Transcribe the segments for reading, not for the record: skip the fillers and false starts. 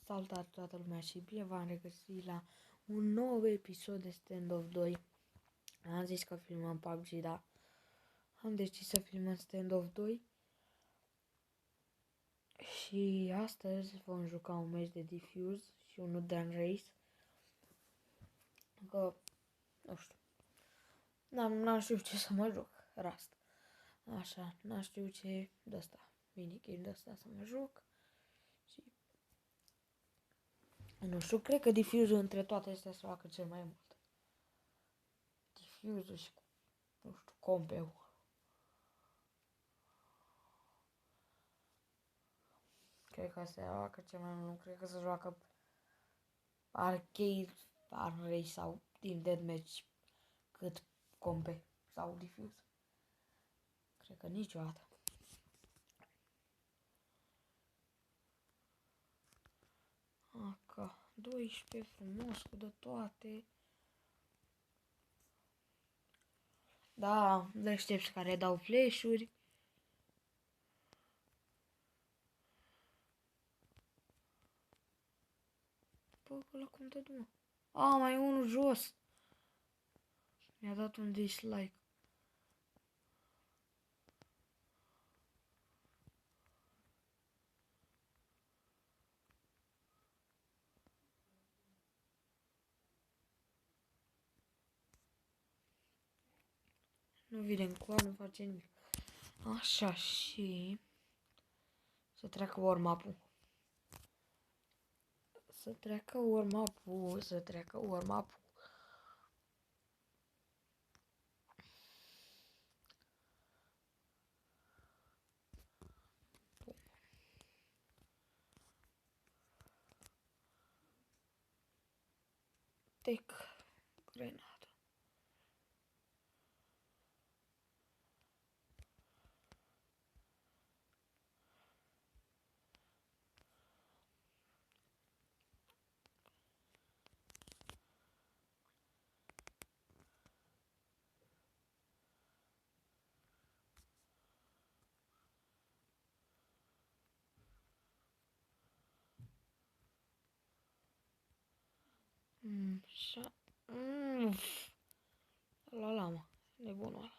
Salutare toată lumea și bine v-am regăsit la un nou episod de Standoff 2. Am zis că filmăm PUBG, dar am decis să filmăm Standoff 2. Și astăzi vom juca un meci de Diffuse și unul de Race. Că, nu știu, n-am știut ce să mă joc, Rust. Așa, n-am știut ce de asta, minigame de asta să mă joc. Și nu știu, cred că Diffuse între toate astea se facă cel mai mult. Diffuse și, nu știu, compeu. Cred că se joacă cel mai mult, nu cred că se joacă arcade, array sau team deathmatch cât compe sau Diffuse. Cred că niciodată. Aca, 12 frumos cu de toate. Da, deștepți care dau flash-uri. Bă, ăla cum te du? A, mai e unul jos. Mi-a dat un dislike. Nu vine încoa, nu face nimic. Așa, și să treacă warm-up-ul. Să treacă warm-up-ul, să treacă warm-up-ul. Tec grenadă. Așa. La lama. Nebunul ăla.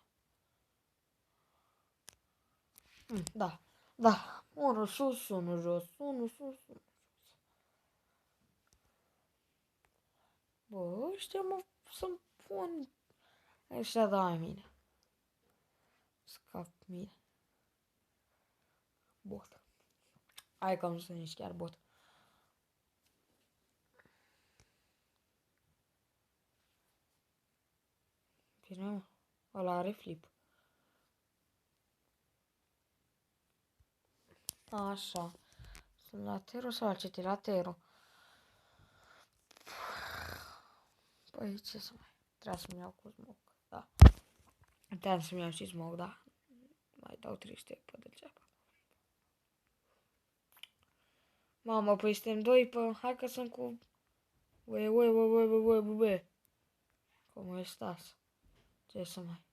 Da. Da. Unul sus, unul jos. Unul sus, unul jos. Bă, ăștia mă să-mi pun... Ăștia da mine. Scap mine. Bot. Hai că nu sunt nici chiar bot. Bine, mă. Ăla are flip. Așa. Sunt la Tero sau la CT? La Tero. Păi ce să mai... Trebuie să-mi iau cu smoke. Da. Trebuie să-mi iau și smoke, da. Mai dau 300 pe degeaba. Mamă, păi suntem doi pe... Hai că sunt cu... Ue. Cum estás? Ce să mai...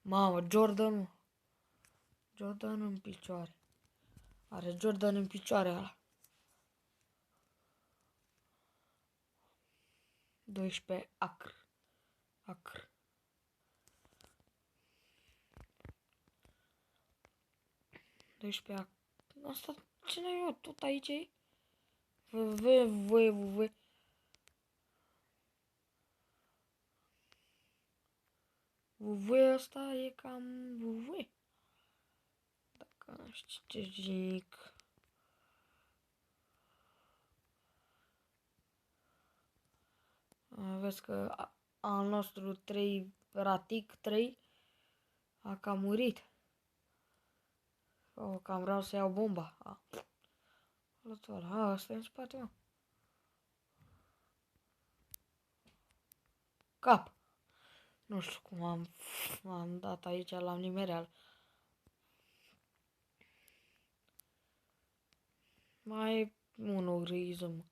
Mamă, Jordan în picioare. Are Jordan în picioare ăla. 12 acr. 12 acr. Asta ce n-ai eu? Tot aici e? V. VV ăsta e cam VV. Dacă nu știu ce zic. Vezi că al nostru 3, Ratic 3, a cam murit. O, cam vreau să iau bomba. Asta e în spate, mă. Cap. Nu știu cum am dat aici la nimereal. Mai e unul griză.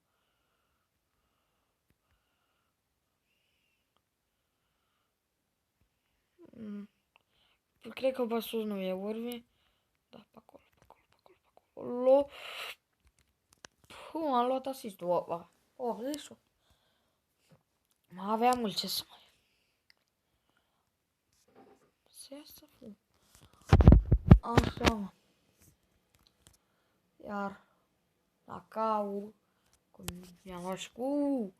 Cred că pe sus nu e urme. Da, pe acolo. Am luat asistul. Deci mai aveam mult ce să mai. Să fu. Așa, mă. Iar la cau, mi-am luat și cu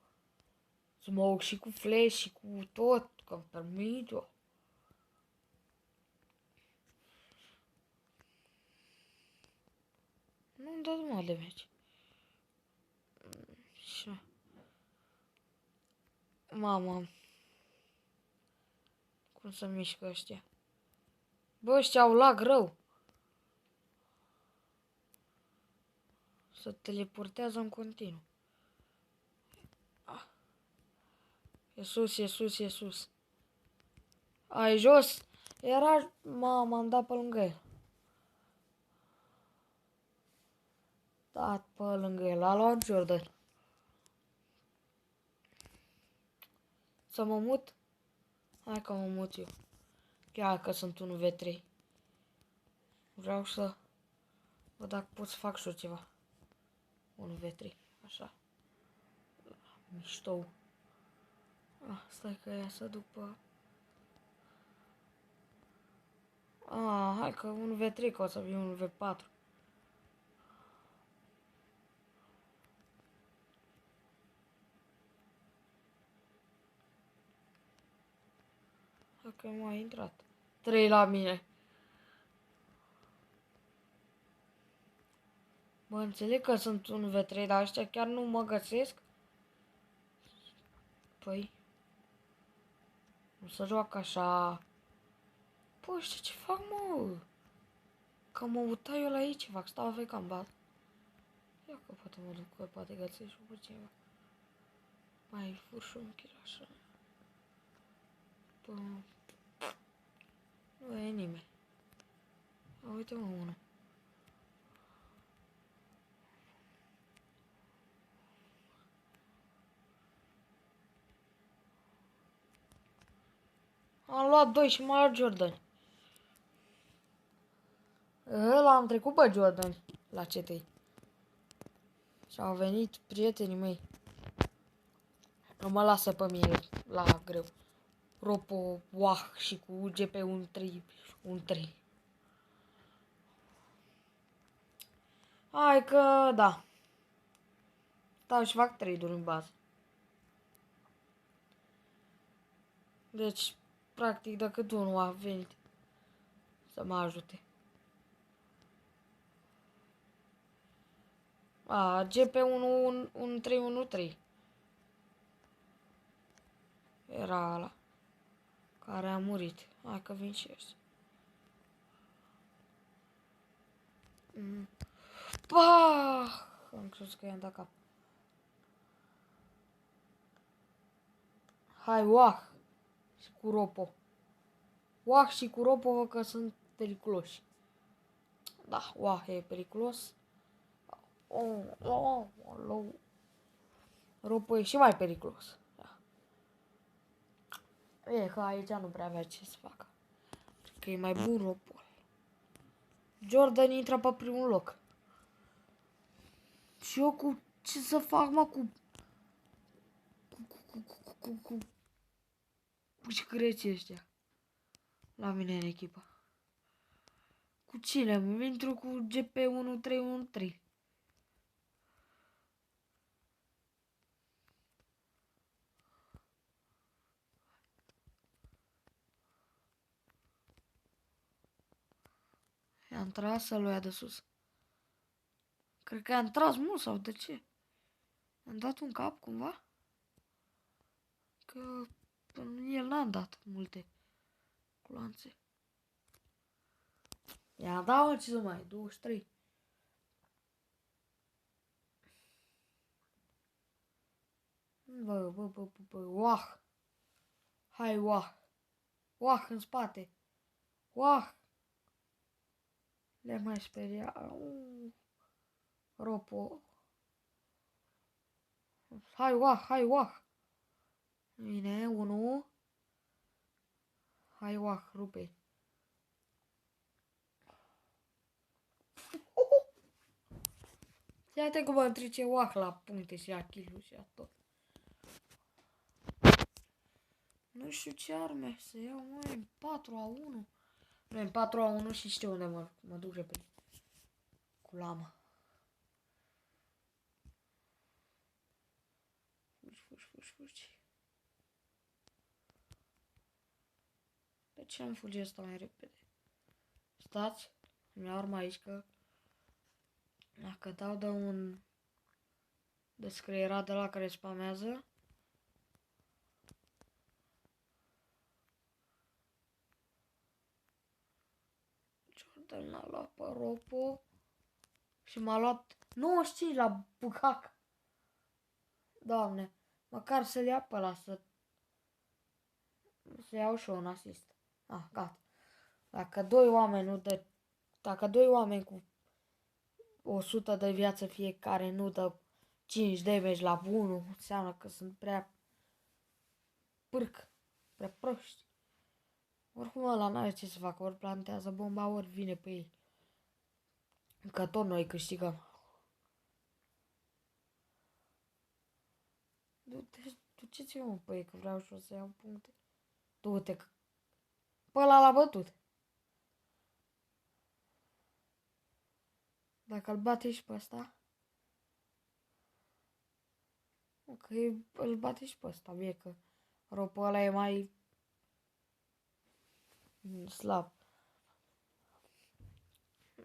smoke și cu flash și cu tot, că-mi permit-o. Nu-mi dă numai de meci. Și... Mamă. Cum să mișcă ăștia? Bă, ăștia au lag rău. Se teleportează în continuu. E sus, e sus, e sus. Ai jos. Era... M-am dat pe lângă el. Dat pe lângă el. A luat Jordan. Să mă mut? Hai că mă mut eu. Chiar că sunt 1v3. Vreau să văd dacă pot să fac și eu ceva. 1v3. Așa. Mișto. Stai că ia să duc pe... Hai că 1v3 că o să fie 1v4. Hai că m-a intrat. 3 la mine. Mă înțeleg că sunt 1v3, dar ăștia chiar nu mă găsesc? Păi... Nu se joacă așa... Păi ăștia ce fac, mă? Că mă uita eu la ei ce fac, stau pe cambat. Ia că poate mă duc, că poate găsesc și pe ceva. Mai fur și un kill așa. Păi... Nu e nimeni. Uite mă unul. Am luat 2 și mai luat Jordan. L-am trecut pe Jordan la CT. Și au venit prietenii mei. Nu mă lasă pe mine la greu. Ropo, și cu UGP un 3. Hai că da. Stau și fac trade-uri în bază. Deci, practic, dacă tu nu a venit să mă ajute. GP1 un 313. Era ăla care a murit. Hai că vin și ăștia. Am crezut că i-am dat cap. Hai, și cu Ropo. Și cu Ropo că sunt periculoși. Da, e periculos. Ropo e și mai periculos. Da. E că aici nu prea avea ce să facă. Că e mai bun Ropo. Jordan intră pe primul loc. Și eu cu ce să fac, mă, cu șcreții ăștia la mine în echipă. Cu cine? Mă intru cu GP1313. I-am tras să-l ia de sus. Cred că i-am tras mult sau de ce? Am dat un cap cumva? Că el n-am dat multe culanțe. I-am dat ce să mai, 23. Bă, Hai, în spate. Le mai speria. Ropo. Hai, Bine, 1. Hai, rupe. Iată cum mă trece oac la puncte și la kill-uri și la tot. Nu știu ce arme să iau, măi, 4-1. Nu, în 4-1 și știu unde mă duc repede. Cu lama. Fugi. De ce nu fugi asta mai repede? Stați, mi-au arma aici că dacă dau de un descrierat de la care spamează. Jordan l-a luat pe Ropo și m-a luat 95 la bucac. Doamne, măcar să-l ia pe ăla să iau și un asist. Ah, gata. Dacă doi oameni cu 100 de viață fiecare nu dă 5 damage la 1, înseamnă că sunt prea prea proști. Oricum ăla n-are ce să facă, ori plantează bomba, ori vine pe ei. Că tot noi câștigăm. Duceți-vă mă pe ei, că vreau și o să iau puncte. Du-te că pe ăla l-a bătut. Dacă îl bate și pe ăsta. Ok, îl bate și pe ăsta, bine că Ropul ăla e mai slab.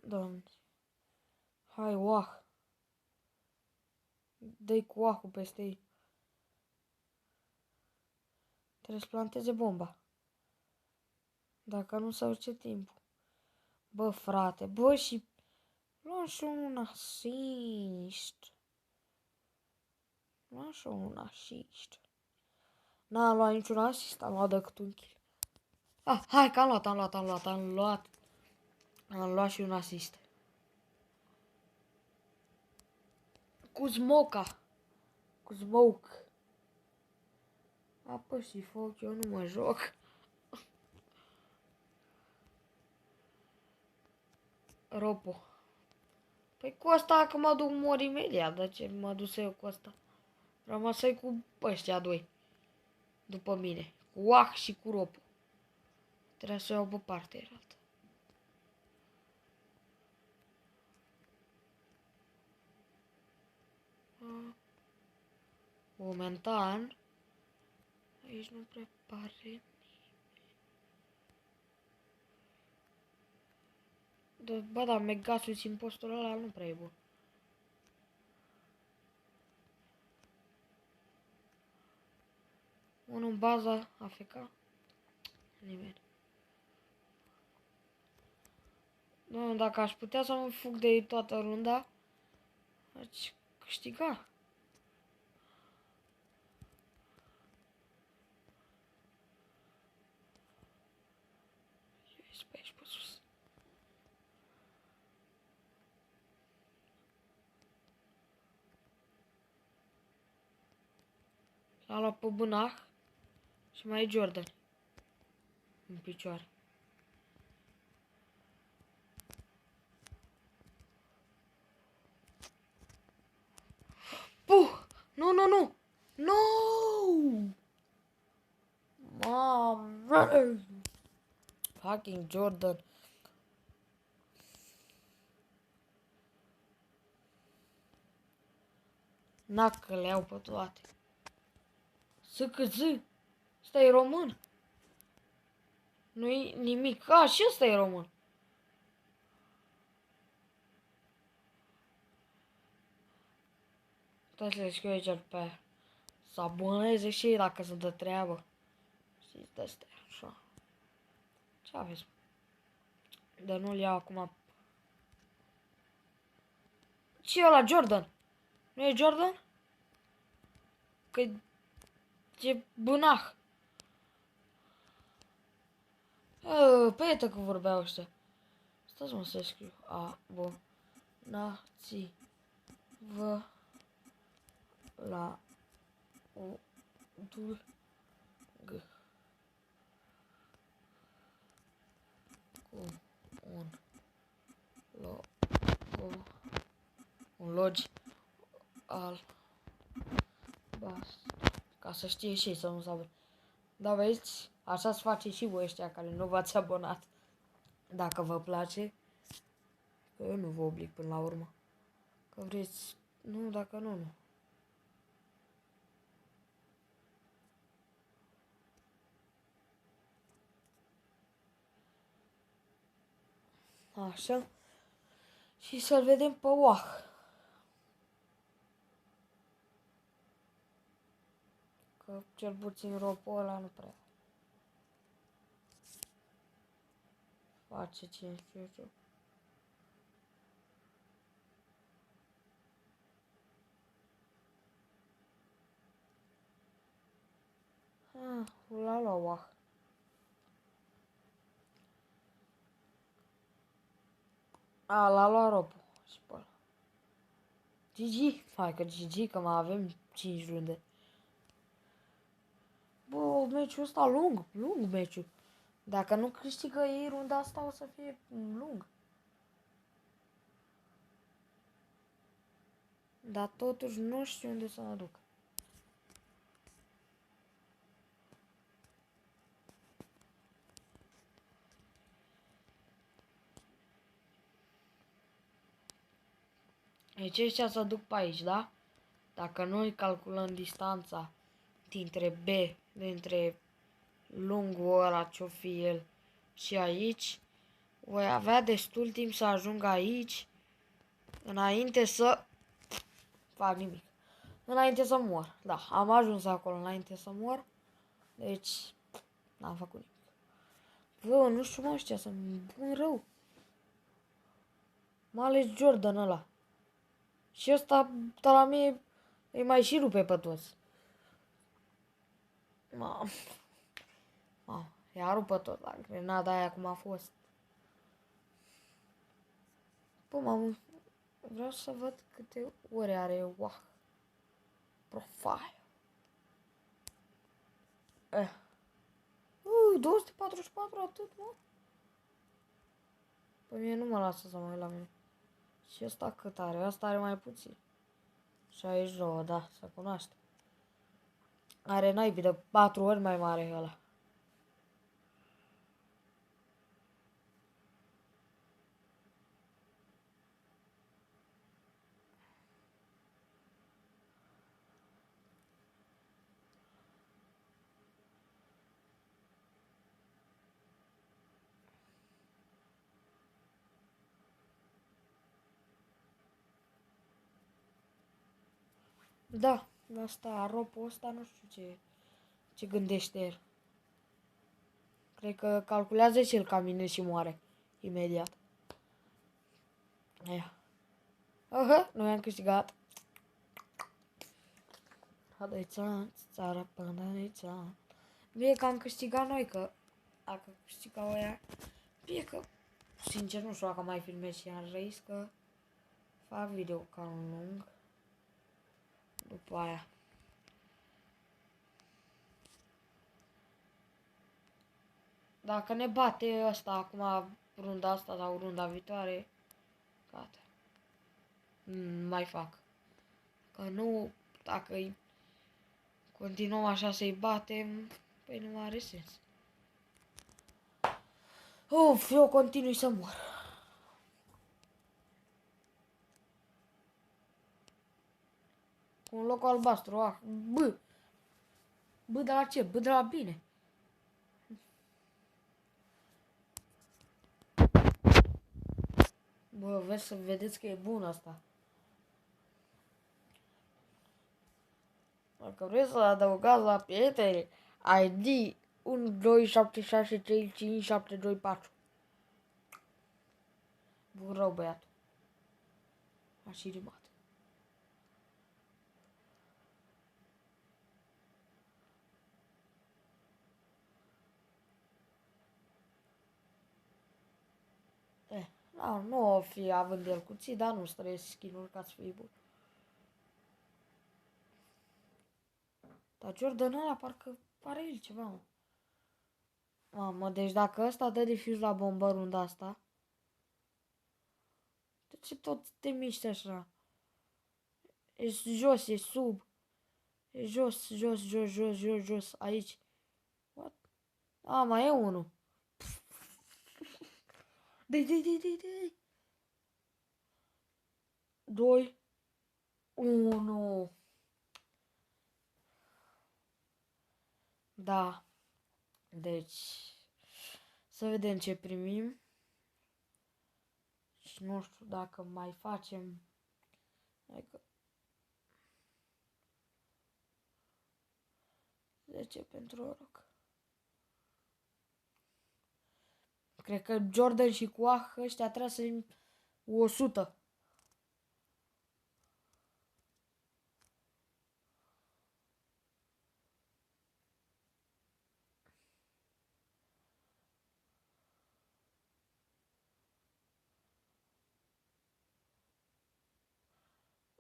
Doamne. Hai, oah. Dă-i cu oahul peste ei. Trebuie să planteze bomba. Dacă nu s-a urce timpul. Bă, frate, bă, și luam și un asist. N-am luat niciun asist, am luat decât un kill. Ah, hai că am luat și un asist. Cu smoke. Apă și foc, eu nu mă joc. Ropo. Păi cu asta că mă duc mor imediat, de ce mă duc eu cu asta? Rămăsai cu ăștia doi. După mine. Cu Wach și cu Ropo. Trebuie să o iau pe partea altă. Momentan. Aici nu prea pare nimeni. Bă, da, Megasul și impostul ăla nu prea e bun. Unul în baza AFK. Nimeni. Nu, dacă aș putea să mă fug de ei toată runda, aș câștiga. Eu pe aici pe sus. L-a luat pe Bânah și mai e Jordan în picioare. Puh! Nu! No! Mamă! Fucking Jordan. Nacă le iau pe toate. SKZ. Ăsta e român. Nu-i nimic. A, și ăsta e român. Stai să scriu aici pe aia. Să aboneze și ei dacă se dă treabă. Știți de astea, așa. Ce aveți? Dar nu-l iau acum. Ce e ăla, Jordan? Nu e Jordan? Că e Bânah. Pe iată că vorbeau ăștia. Stați mă să scriu. Abonați vă la udul g cu un logo, un logi al bast. Ca să știe și să nu se. Dar vezi, așa se face și voi ăștia care nu v-ați abonat. Dacă vă place, că eu nu vă oblig până la urmă. Că vreți, nu, dacă nu, nu. Așa. Și să-l vedem pe Wah. Că cel puțin ropul ăla nu prea face 15. La Wah. L-a luat ropul. Și pe ăla. GG. Hai că GG, că mai avem 5 runde. Bă, meciul ăsta lung meciul. Dacă nu câștigă ei runda asta, o să fie lung. Dar totuși nu știu unde să mă duc. Deci ăștia să duc pe aici, da? Dacă noi calculăm distanța dintre lungul ăla ce-o fi el și aici, voi avea destul timp să ajung aici înainte să fac nimic. Înainte să mor. Da, am ajuns acolo înainte să mor. Deci, n-am făcut nimic. Bă, nu știu mă ăștia, sunt bun rău. Mai ales Jordan ăla. Și ăsta, de la mie, îi mai și rupe pe toți. Mamă. I-a rupt pe tot la grenada aia cum a fost. Bă, mamă, vreau să văd câte ore are Wah. Profile. 244 atât, mă. Pe mine nu mă lasă să mă uit la mine. Și ăsta cât are? Ăsta are mai puțin. 69, da, se cunoaște. Are naibii de 4 ori mai mare ăla. Da, asta, ropul ăsta, nu știu ce gândește el. Cred că calculează și el ca mine și moare imediat. Aia. Noi am câștigat. Hadăițan, țara până bine că am câștigat noi, că dacă câștigau aia, bine că, sincer, nu știu dacă mai filmez și am răis că fac video ca un lung. După aia. Dacă ne bate ăsta acum, runda asta sau runda viitoare, gata. Mai fac. Că nu, dacă îi continuăm așa să-i batem, păi nu are sens. Uf, eu continui să mor. Cu un loc albastru, bă. Bă, de la ce? Bă, de la bine. Bă, vreți să vedeți că e bun asta. Dacă vreți să adăugați la prieteni, ID 1276355724. Bun rău, băiat. A și rimat. Da, nu o fi având el cuții, dar nu străiesc skin-uri ca să fie bun. Dar Jordan ăla parcă pare el ceva, mă. Mamă, deci dacă ăsta dă defuse la bombă runda asta, de ce tot te miști așa? E jos, e sub. E jos, jos, jos, jos, jos, jos. Aici. What? A, mai e unul. Dai. 2, 1. Da. Deci, să vedem ce primim. Și nu știu dacă mai facem. Adică 10 pentru oroc. Cred că Jordan și Cuah ăștia trebuie să 100.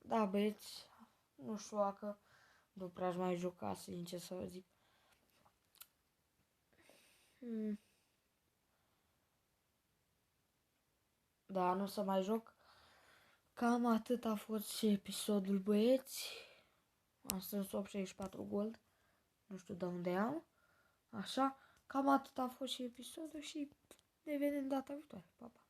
Da, băieți, nu știu dacă nu prea aș mai juca, sincer să vă zic. Da, nu o să mai joc. Cam atât a fost și episodul, băieți. Am strâns 864 gold. Nu știu de unde am. Așa, cam atât a fost și episodul și ne vedem data viitoare. Pa, pa.